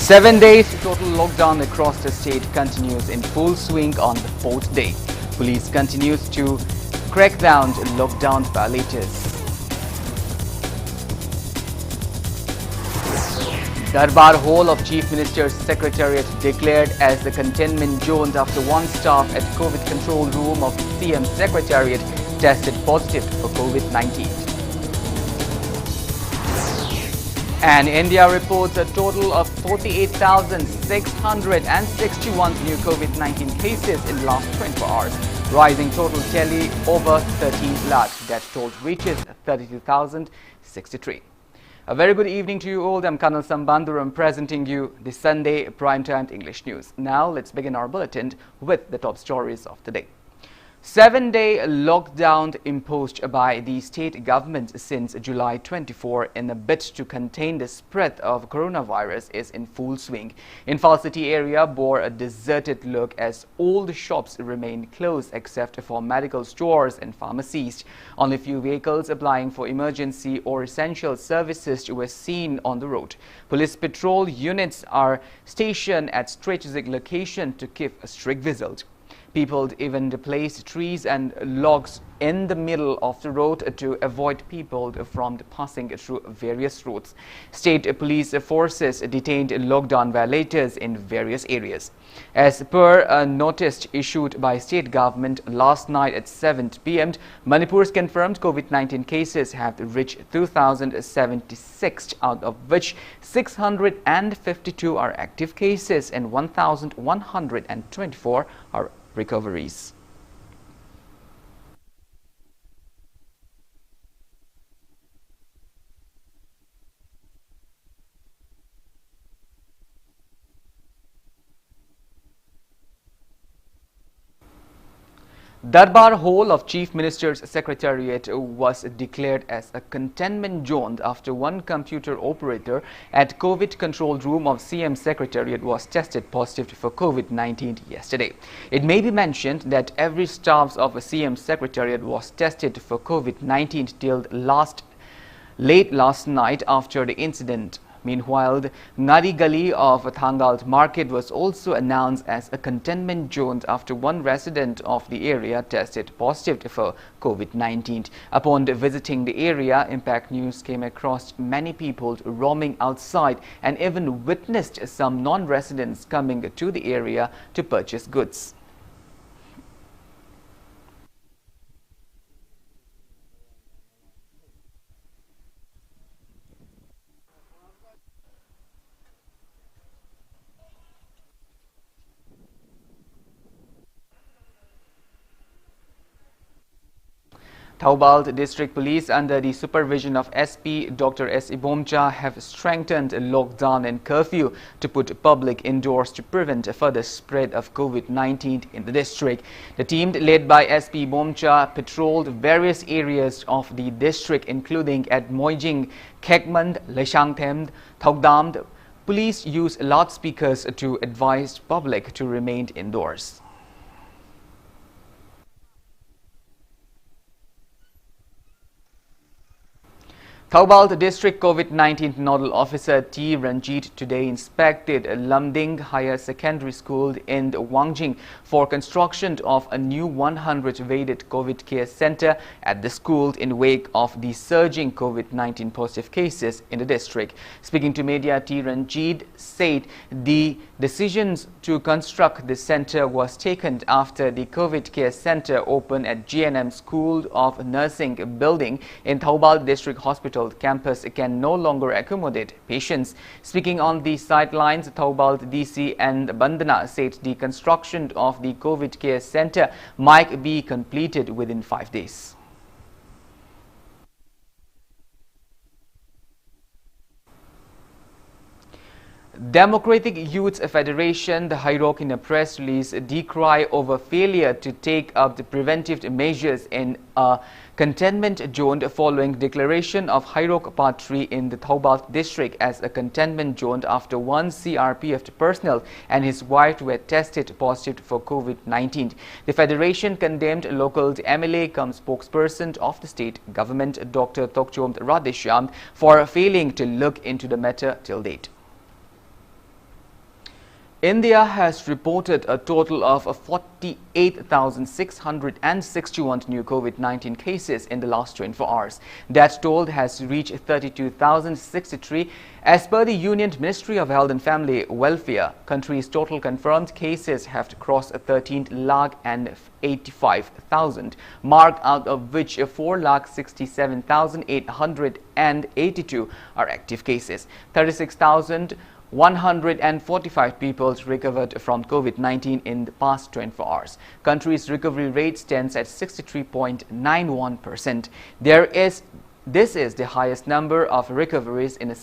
7 days total lockdown across the state continues in full swing on the fourth day. Police continues to crack down lockdown violators. Darbar Hall of Chief Minister's Secretariat declared as the containment zone after one staff at COVID control room of CM Secretariat tested positive for COVID-19. And India reports a total of 48,661 new COVID-19 cases in last 24 hours, rising total tally over 13 lakh. That total reaches 32,063. A very good evening to you all. I'm Kanel Shambanduram presenting you the Sunday primetime English news. Now let's begin our bulletin with the top stories of the day. 7-day lockdown imposed by the state government since July 24 in a bid to contain the spread of coronavirus is in full swing. Infal City area bore a deserted look as all the shops remain closed except for medical stores and pharmacies. Only few vehicles applying for emergency or essential services were seen on the road. Police patrol units are stationed at strategic locations to keep a strict vigilant. People even placed trees and logs in the middle of the road to avoid people from passing through various roads. State police forces detained lockdown violators in various areas. As per a notice issued by state government last night at 7 p.m, Manipur's confirmed COVID-19 cases have reached 2,076, out of which 652 are active cases and 1,124 are recoveries. Darbar Hall of Chief Minister's Secretariat was declared as a containment zone after one computer operator at COVID control room of CM Secretariat was tested positive for COVID-19 yesterday. It may be mentioned that every staff of a CM Secretariat was tested for COVID-19 till late last night after the incident. Meanwhile, the Ngadi Gali of Thangal Market was also announced as a containment zone after one resident of the area tested positive for COVID-19. Upon visiting the area, Impact News came across many people roaming outside and even witnessed some non-residents coming to the area to purchase goods. Thoubal District Police under the supervision of SP Dr. S. Ibomcha have strengthened lockdown and curfew to put public indoors to prevent a further spread of COVID-19 in the district. The team led by SP Ibomcha patrolled various areas of the district including at Moijing, Khekmand, Leshangthem, Thogdam. Police used loudspeakers to advise public to remain indoors. Thoubal District COVID-19 Nodal Officer T. Ranjit today inspected Lamding Higher Secondary School in Wangjing for construction of a new 100-bedded COVID care center at the school in wake of the surging COVID-19 positive cases in the district. Speaking to media, T. Ranjit said the decision to construct the center was taken after the COVID care center opened at GNM School of Nursing building in Thoubal District Hospital campus can no longer accommodate patients. Speaking on the sidelines, Thoubal DC and Bandana said the construction of the COVID care center might be completed within 5 days. Democratic Youth Federation, the Hairok, in a press release, decry over failure to take up the preventive measures in a containment zone following declaration of Hairok Part 3 in the Thoubal district as a containment zone after one CRPF personnel and his wife were tested positive for COVID-19. The federation condemned local MLA cum spokesperson of the state government, Dr. Tokchom Radheshyam, for failing to look into the matter till date. India has reported a total of 48,661 new COVID-19 cases in the last 24 hours. That toll has reached 32,063 as per the Union Ministry of Health and Family Welfare. Country's total confirmed cases have crossed 13,85,000 mark, out of which 4,67,882 are active cases. 36,145 people recovered from COVID-19 in the past 24 hours. Country's recovery rate stands at 63.91%. This is the highest number of recoveries in a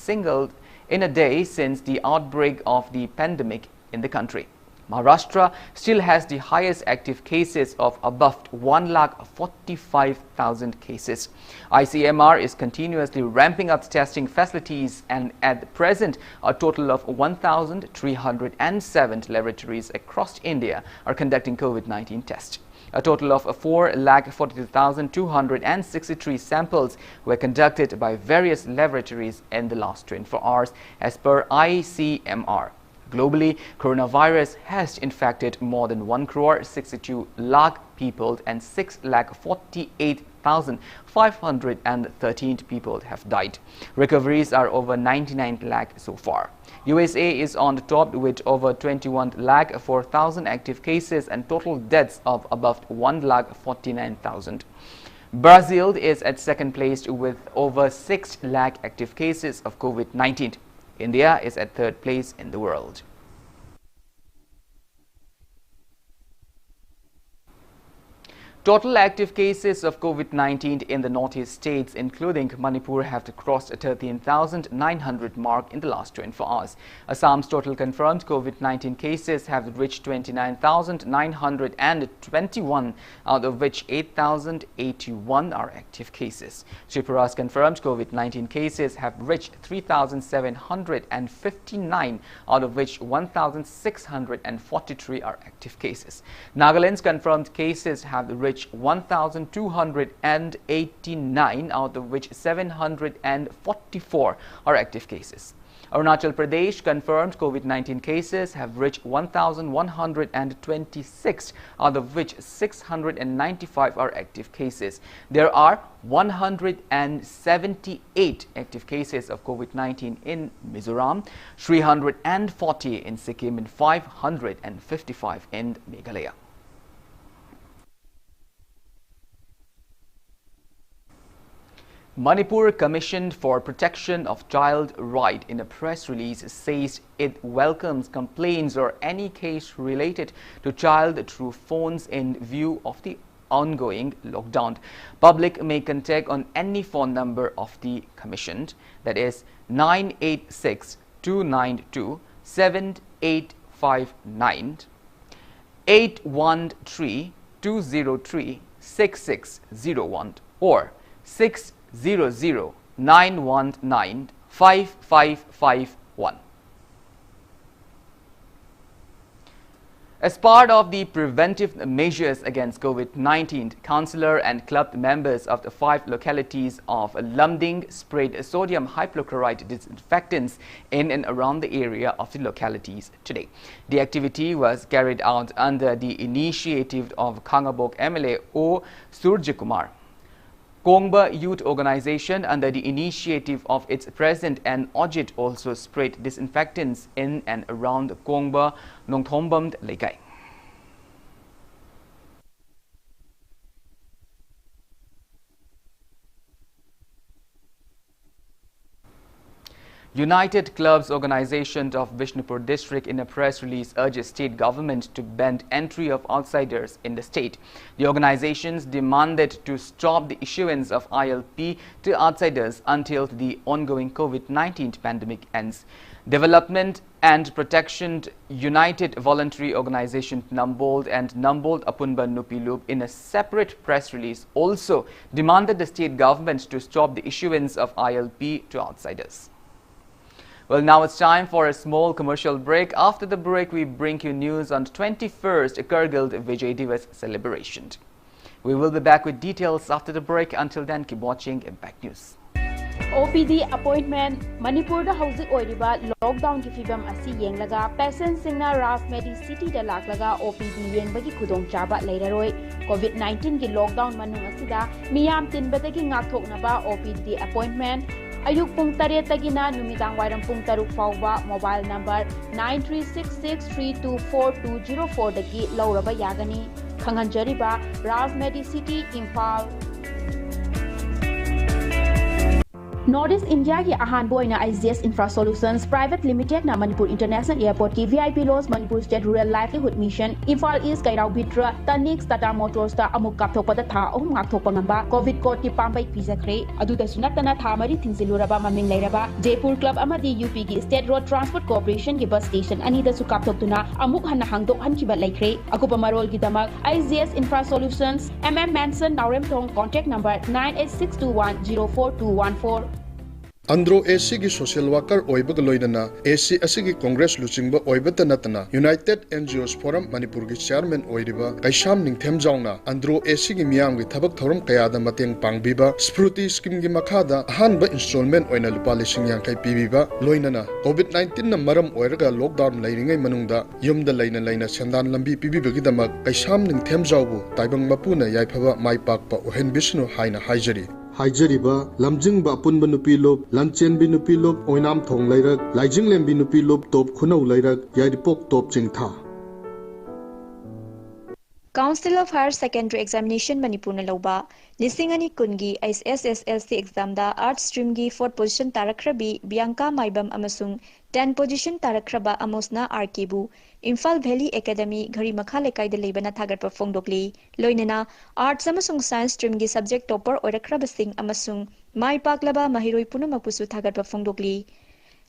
day since the outbreak of the pandemic in the country. Maharashtra still has the highest active cases of above 1,45,000 cases. ICMR is continuously ramping up testing facilities, and at present a total of 1,307 laboratories across India are conducting COVID-19 tests. A total of 4,42,263 samples were conducted by various laboratories in the last 24 hours as per ICMR. Globally, coronavirus has infected more than 1,62,00,000 people and 6,48,513 people have died. Recoveries are over 99 lakh so far. USA is on the top with over 21,04,000 active cases and total deaths of above 1,49,000. Brazil is at second place with over 6 lakh active cases of COVID-19. India is at third place in the world. Total active cases of COVID-19 in the northeast states, including Manipur, have crossed 13,900 mark in the last 24 hours. Assam's total confirmed COVID-19 cases have reached 29,921, out of which 8,081 are active cases. Tripura's confirmed COVID-19 cases have reached 3,759, out of which 1,643 are active cases. Nagaland's confirmed cases have reached 1,289, out of which 744 are active cases. Arunachal Pradesh confirmed COVID-19 cases have reached 1,126, out of which 695 are active cases. There are 178 active cases of COVID-19 in Mizoram, 340 in Sikkim, and 555 in Meghalaya. Manipur Commission for Protection of Child Right in a press release says it welcomes complaints or any case related to child through phones in view of the ongoing lockdown. Public may contact on any phone number of the Commission, that is 986-292-7859, 813-203-6601 or 600-919-5551. As part of the preventive measures against COVID-19, councillor and club members of the 5 localities of Lumding sprayed sodium hypochlorite disinfectants in and around the area of the localities today. The activity was carried out under the initiative of Khangabok MLA O. Surjakumar. Kongba Youth Organization, under the initiative of its president and Ojit, also sprayed disinfectants in and around Kongba Nongthombam Lekai. United Clubs Organization of Bishnupur District in a press release urges state government to ban entry of outsiders in the state. The organizations demanded to stop the issuance of ILP to outsiders until the ongoing COVID-19 pandemic ends. Development and Protection United Voluntary Organization Nambold and Nambold Apunba Nupilub in a separate press release also demanded the state government to stop the issuance of ILP to outsiders. Well, now it's time for a small commercial break. After the break, we bring you news on 21st Kargil Vijay Divas celebration. We will be back with details after the break. Until then, keep watching Impact News. OPD appointment Manipur da hauzik oiriba lockdown ki fibam asi yenglaga patient singna Raf Medi City da laklaga OPD yengbagi khudong chaba leiraroi COVID-19 ki lockdown manung asida miyam tinbadagi ngakthoknaba OPD appointment ayuk pung 8 tagina numidang wairam pung 3 fawba mobile number 9366324204 dagi lauraba yagani khanganjariba Raf Medi City Imphal Northeast India ki ahan boina IGS Infra Solutions Private Limited na Manipur International Airport ki VIP Loans Manipur State Rural Livelihood Mission Imphal East Kairau Bitra Tanix Tata Motors ta amuk kapthokpa da tha ahum ngakthokpa ngamba COVID code ki pambai pijakre aduda sunatana tha mari thingsiluraba maming leiraba Jaipur Club amadi UP ki State Road Transport Corporation ki bus station ani da su kapthoktuna amuk hanna hangdok hankiba laikre akupa marol ki damak IGS Infra Solutions MM Manson Naurem Thong contact number 9862104214 Andro AC की social worker ओइबग लोइदना AC असि की कांग्रेस लुचिंगबा ओइबत नतना united NGOs forum Manipur की chairman ओइरिबा कैशाम निंगथेम जाउना अंद्रो AC की मियाम की थबक थौरम कयादा मतेंग पांगबिबा स्फ्रूटी स्कीम की मखादा अहानबा इंस्टॉलमेंट ओइना लुपा लिसिंग यांखै पीबिबा लोइनना कोविड-19 न मरम ओइरगा लॉकडाउन लैरिङै मनुंगदा युमदा लैना लैना सेंदान लंबी पीबिबगी दमक कैशाम निंगथेम जाउबु ताइबंग मपुना याइफबा माइपाकपा ओहेन बिष्णु हाइना हाइजरी हाइजरीबा लमजिंगबा पुनबा नुपी लोब लंचेनबी नुपी लोब ओइनाम थोंग लैरक लाइजिंग लेम्बी नुपी लोब टॉप खुनौ लैरक Yairipok Top Chingtha Council of Higher Secondary Examination Manipur na lauba lisingani kungi SSSLC exam da art stream gi 4th position tarakrabi Bianca Maibam amasung 10 position tarakraba Amosna RKbu Imphal Valley Academy Ghari Makha Lekai da lebana thagar pa phongdokli loinena arts amasung science stream gi subject topper orakraba sing amasung mai paklaba mahiroi punamakpusu thagar pa phongdokli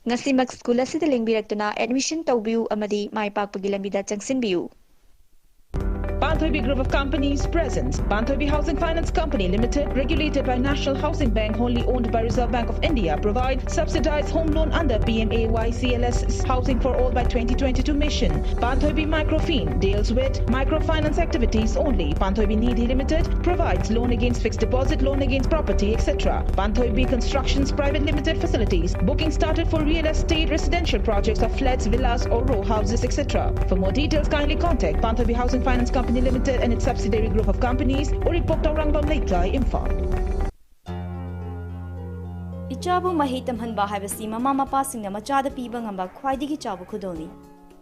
ngasimak school asida lengbirakna admission tawbiu amadi mai pakpagi lambida changsinbiu Banthobi Group of Companies presents Banthobi Housing Finance Company Limited, regulated by National Housing Bank, wholly owned by Reserve Bank of India, provide subsidized home loan under PMAY-CLS Housing for All by 2022 mission. Banthobi Microfin deals with microfinance activities only. Banthobi Nidhi Limited provides loan against fixed deposit, loan against property, etc. Banthobi Constructions Private Limited facilities. Booking started for real estate residential projects of flats, villas or row houses, etc. For more details, kindly contact Banthobi Housing Finance Company Limited and its subsidiary group of companies, Uripokta Rangbam Leitlai, Imphal. Ichabu mahitam hanba haibasi mama mapa singna machada piba ngamba khwaidigi chabu khudoni.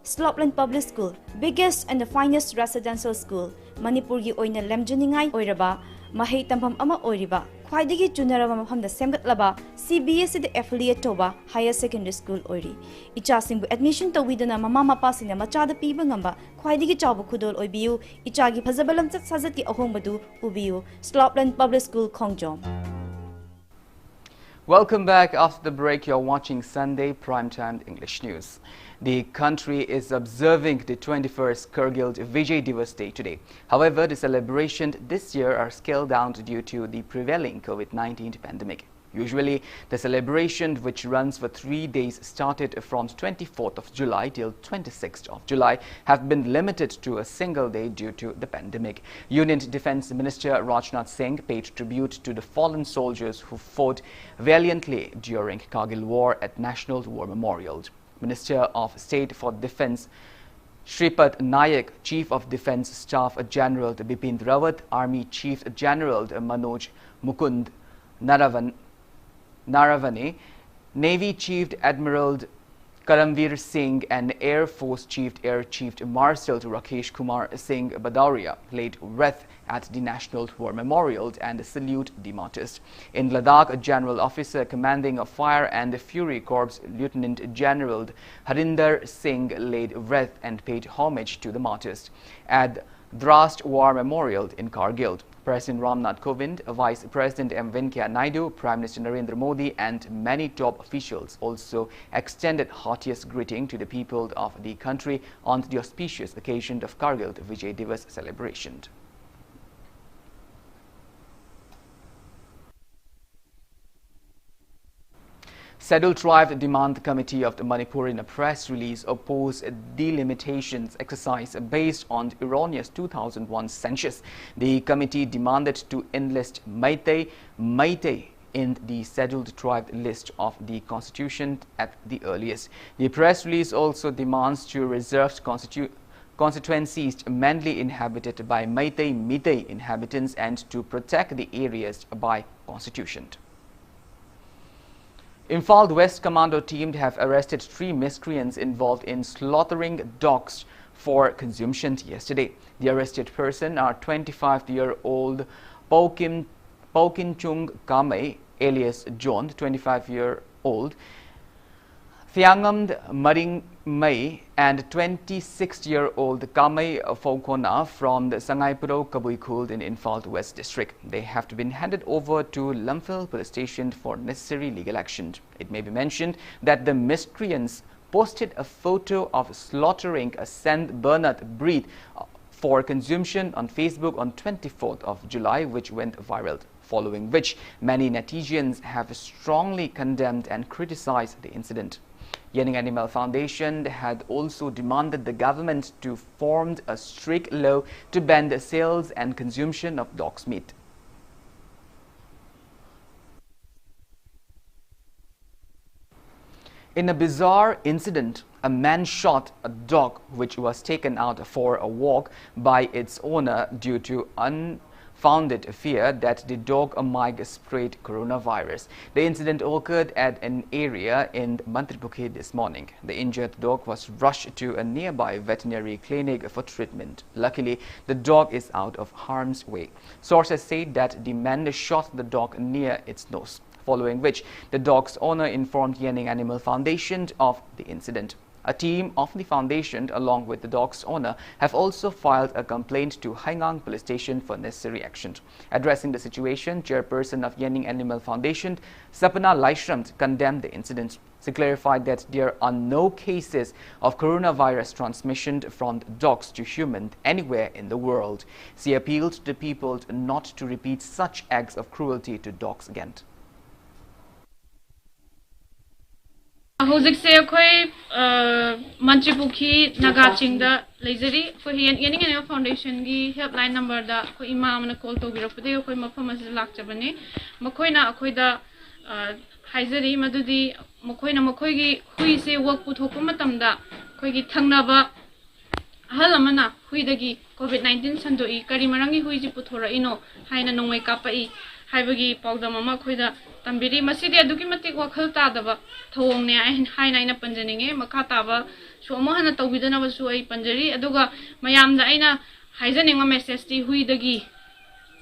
Slopland Public School, biggest and the finest residential school, Manipur gi oina lemjuningai oiraba, mahitampham ama oiriba, khwaidigi junaraba mafamda semgatlaba, CBSE the affiliate toba higher secondary school oiri. Ichasingbu admission tawidana mama mapa singna machada piba ngamba khwaidigi chabu khudol oibiu, ichagi phazabalam chat sajat ki ahombadu ubiu, Slopland Public School Khongjom. Welcome back. After the break, you're watching Sunday Primetime English News. The country is observing the 21st Kargil Vijay Divas Day today. However, the celebrations this year are scaled down due to the prevailing COVID-19 pandemic. Usually, the celebration, which runs for 3 days, started from 24th of July till 26th of July, have been limited to a single day due to the pandemic. Union Defence Minister Rajnath Singh paid tribute to the fallen soldiers who fought valiantly during Kargil War at National War Memorial. Minister of State for Defence Shripad Nayak, Chief of Defence Staff General Bipin Rawat, Army Chief General Manoj Mukund Naravane, Navy Chief Admiral Karamveer Singh and Air Force Air Chief Marshal Rakesh Kumar Singh Bhadauria laid wreath at the National War Memorial and salute the martyrs. In Ladakh, General Officer Commanding of Fire and Fury Corps Lieutenant General Harinder Singh laid wreath and paid homage to the martyrs at Drast War Memorial in Kargil. President Ramnath Kovind, Vice President M. Venkaiah Naidu, Prime Minister Narendra Modi and many top officials also extended heartiest greeting to the people of the country on the auspicious occasion of Kargil Vijay Divas celebration. Scheduled Tribe Demand Committee of the Manipur in a press release opposed delimitations exercise based on erroneous 2001 census. The committee demanded to enlist Meitei in the scheduled tribe list of the Constitution at the earliest. The press release also demands to reserve constituencies mainly inhabited by Meitei inhabitants and to protect the areas by Constitution. Imphal West Commando team have arrested 3 miscreants involved in slaughtering dogs for consumption yesterday. The arrested person are 25-year-old Paukin Chung Kamei, alias John, 25-year-old Thiangamd Maring Mai, and 26-year-old Kamei Fokona from the Sangaipuro Kabuikuld in Imphal West District. They have been handed over to Lamphil Police Station for necessary legal action. It may be mentioned that the miscreants posted a photo of slaughtering a Saint Bernard breed for consumption on Facebook on 24th of July, which went viral, following which many netizens have strongly condemned and criticized the incident. Yening Animal Foundation had also demanded the government to form a strict law to ban the sales and consumption of dog's meat. In a bizarre incident, a man shot a dog which was taken out for a walk by its owner due to unfounded fear that the dog might spread coronavirus. The incident occurred at an area in Mantripukhe this morning. The injured dog was rushed to a nearby veterinary clinic for treatment. Luckily, the dog is out of harm's way. Sources say that the man shot the dog near its nose, following which the dog's owner informed Yening Animal Foundation of the incident. A team of the foundation, along with the dog's owner, have also filed a complaint to Haingang Police Station for necessary action. Addressing the situation, chairperson of Yening Animal Foundation, Sapana Laishramt, condemned the incident. She clarified that there are no cases of coronavirus transmission from dogs to humans anywhere in the world. She appealed to the people not to repeat such acts of cruelty to dogs again. Hojikse akhoi Mantripukhi Nagachingda Lazari for Yening Animal Foundation gi helpline number da ko imam na call to birapde akhoi mafam as lakchabane makoina akhoi da haizari madudi makoina makoi gi hui se work puthokpa matamda khoi gi thangnaba halamana hui dagi COVID-19 sandoi kari marangi hui ji puthora ino haina nongwai kapai haibagi pawda mama khoi da tambiri masidi aduki matik wakhal tadaba thongne hai naina panjaninge makha taba somo hana tawbidana basu ai panjari aduga mayamda aina haijaninga message ti hui dagi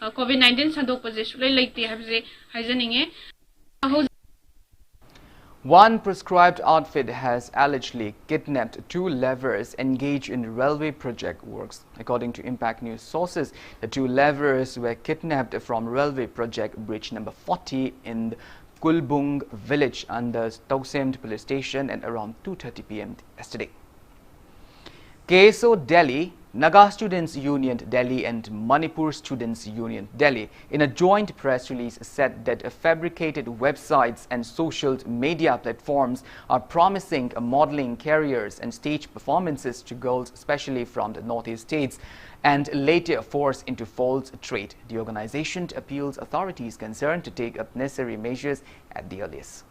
COVID-19 sandok paje sulai leite habje haijaninge. One prescribed outfit has allegedly kidnapped 2 laborers engaged in railway project works. According to Impact News sources, the 2 laborers were kidnapped from railway project bridge number 40 in Kulbung village under Towsemed police station at around 2:30 p.m. yesterday. KSO Delhi, Naga Students Union Delhi and Manipur Students Union Delhi, in a joint press release, said that fabricated websites and social media platforms are promising modeling careers and stage performances to girls, especially from the northeast states, and later force into false trade. The organization appeals authorities concerned to take up necessary measures at the earliest.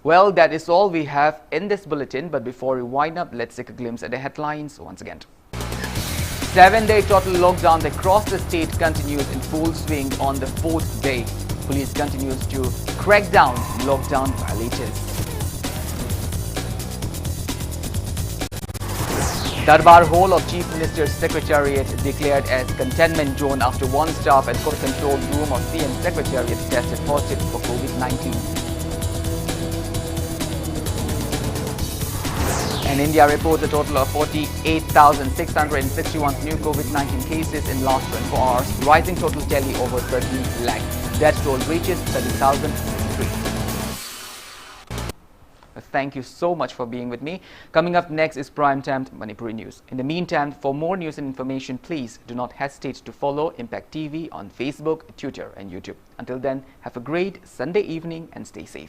Well, that is all we have in this bulletin, but before we wind up, let's take a glimpse at the headlines once again. 7-day total lockdown across the state continues in full swing on the 4th day. Police continues to crack down lockdown violators. Darbar Hall of Chief Minister's Secretariat declared as containment zone after 1 staff at court control room of CM Secretariat tested positive for COVID-19. And India reports a total of 48,661 new COVID-19 cases in last 24 hours, rising total tally over 13 lakh. Death toll reaches 30,003. Thank you so much for being with me. Coming up next is Primetime Manipuri News. In the meantime, for more news and information, please do not hesitate to follow Impact TV on Facebook, Twitter and YouTube. Until then, have a great Sunday evening and stay safe.